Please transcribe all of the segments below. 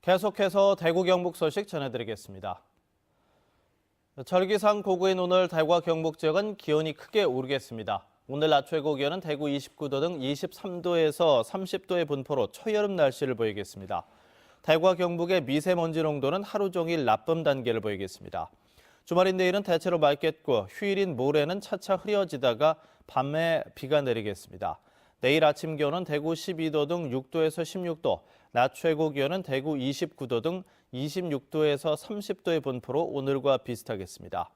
계속해서 대구 경북 소식 전해드리겠습니다. 절기상 고구인 오늘 대구와 경북 지역은 기온이 크게 오르겠습니다. 오늘 낮 최고 기온은 대구 29도 등 23도에서 30도의 분포로 초여름 날씨를 보이겠습니다. 대구와 경북의 미세먼지 농도는 하루 종일 나쁨 단계를 보이겠습니다. 주말인 내일은 대체로 맑겠고 휴일인 모레는 차차 흐려지다가 밤에 비가 내리겠습니다. 내일 아침 기온은 대구 12도 등 6도에서 16도, 낮 최고 기온은 대구 29도 등 26도에서 30도의 분포로 오늘과 비슷하겠습니다.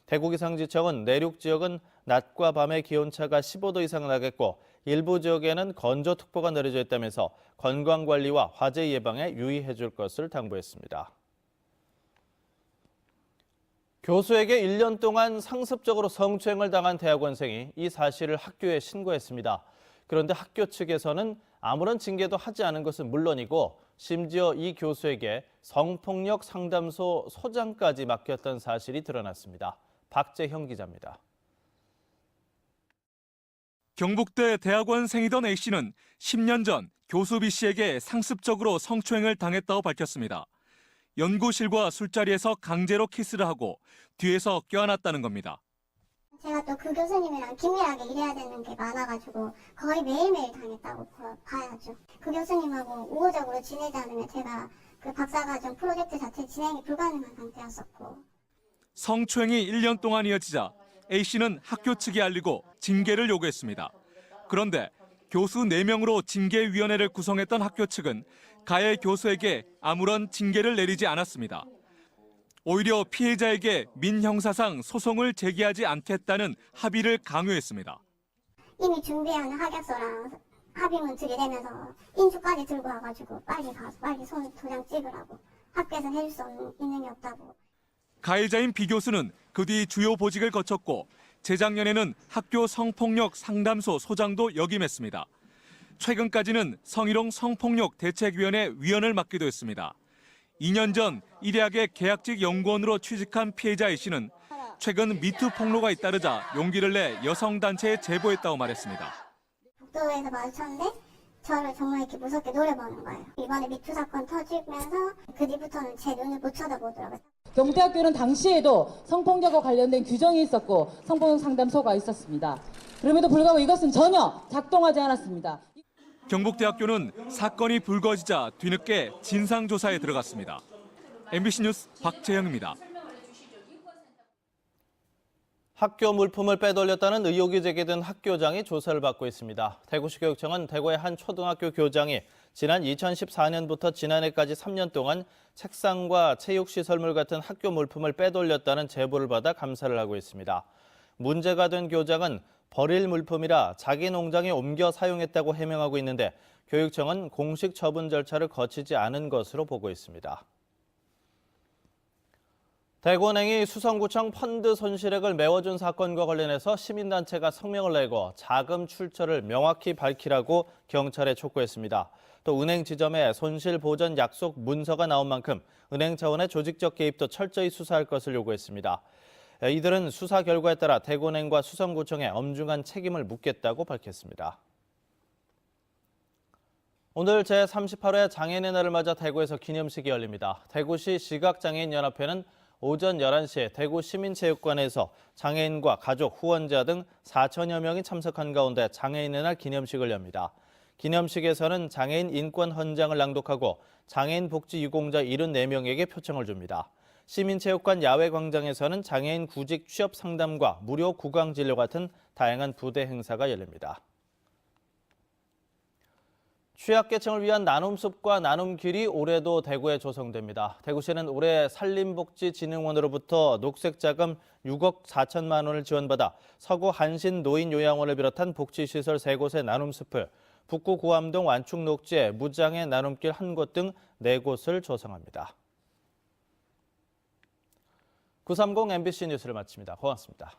대구기상지청은 내륙 지역은 낮과 밤의 기온차가 15도 이상 나겠고 일부 지역에는 건조특보가 내려져 있다면서 건강관리와 화재 예방에 유의해 줄 것을 당부했습니다. 교수에게 1년 동안 상습적으로 성추행을 당한 대학원생이 이 사실을 학교에 신고했습니다. 그런데 학교 측에서는 아무런 징계도 하지 않은 것은 물론이고 심지어 이 교수에게 성폭력 상담소 소장까지 맡겼던 사실이 드러났습니다. 박재형 기자입니다. 경북대 대학원생이던 A씨는 10년 전 교수 B씨에게 상습적으로 성추행을 당했다고 밝혔습니다. 연구실과 술자리에서 강제로 키스를 하고 뒤에서 껴안았다는 겁니다. 제가 또 그 교수님이랑 긴밀하게 일해야 되는 게 많아가지고 거의 매일매일 당했다고 봐야죠. 그 교수님하고 우호적으로 지내지 않으면 제가 그 박사과정 프로젝트 자체 진행이 불가능한 상태였었고. 성추행이 1년 동안 이어지자 A씨는 학교 측에 알리고 징계를 요구했습니다. 그런데 교수 4명으로 징계위원회를 구성했던 학교 측은 가해 교수에게 아무런 징계를 내리지 않았습니다. 오히려 피해자에게 민형사상 소송을 제기하지 않겠다는 합의를 강요했습니다. 이미 준비한 하객서랑 합의문 들이대면서 인수까지 들고 와가지고 빨리 가서 빨리 손 도장 찍으라고. 학교에서 해줄 수 있는 게 없다고. 가해자인 B 교수는 그 뒤 주요 보직을 거쳤고 재작년에는 학교 성폭력 상담소 소장도 역임했습니다. 최근까지는 성희롱 성폭력 대책위원회 위원을 맡기도 했습니다. 2년 전 이 대학의 계약직 연구원으로 취직한 피해자 A씨는 최근 미투 폭로가 잇따르자 용기를 내 여성단체에 제보했다고 말했습니다. 복도에서 마주쳤는데 저를 정말 이렇게 무섭게 노려보는 거예요. 이번에 미투 사건 터지면서 그 뒤부터는 제 눈을 못 쳐다보더라고요. 경북대학교는 당시에도 성폭력과 관련된 규정이 있었고 성폭력 상담소가 있었습니다. 그럼에도 불구하고 이것은 전혀 작동하지 않았습니다. 경북대학교는 사건이 불거지자 뒤늦게 진상조사에 들어갔습니다. MBC 뉴스 박재영입니다. 학교 물품을 빼돌렸다는 의혹이 제기된 학교장이 조사를 받고 있습니다. 대구시 교육청은 대구의 한 초등학교 교장이 지난 2014년부터 지난해까지 3년 동안 책상과 체육시설물 같은 학교 물품을 빼돌렸다는 제보를 받아 감사를 하고 있습니다. 문제가 된 교장은 버릴 물품이라 자기 농장에 옮겨 사용했다고 해명하고 있는데 교육청은 공식 처분 절차를 거치지 않은 것으로 보고 있습니다. 대구은행이 수성구청 펀드 손실액을 메워준 사건과 관련해서 시민단체가 성명을 내고 자금 출처를 명확히 밝히라고 경찰에 촉구했습니다. 또 은행 지점에 손실 보전 약속 문서가 나온 만큼 은행 차원의 조직적 개입도 철저히 수사할 것을 요구했습니다. 이들은 수사 결과에 따라 대구은행과 수성구청에 엄중한 책임을 묻겠다고 밝혔습니다. 오늘 제38회 장애인의 날을 맞아 대구에서 기념식이 열립니다. 대구시 시각장애인연합회는 오전 11시에 대구 시민체육관에서 장애인과 가족, 후원자 등 4천여 명이 참석한 가운데 장애인의 날 기념식을 엽니다. 기념식에서는 장애인 인권 헌장을 낭독하고 장애인 복지 유공자 74명에게 표창을 줍니다. 시민체육관 야외광장에서는 장애인 구직 취업 상담과 무료 구강 진료 같은 다양한 부대 행사가 열립니다. 취약계층을 위한 나눔숲과 나눔길이 올해도 대구에 조성됩니다. 대구시는 올해 산림복지진흥원으로부터 녹색자금 6억 4천만 원을 지원받아 서구 한신노인요양원을 비롯한 복지시설 3곳의 나눔숲을 북구 고암동 완충녹지에 무장애 나눔길 1곳 등 4곳을 조성합니다. 930 MBC 뉴스를 마칩니다. 고맙습니다.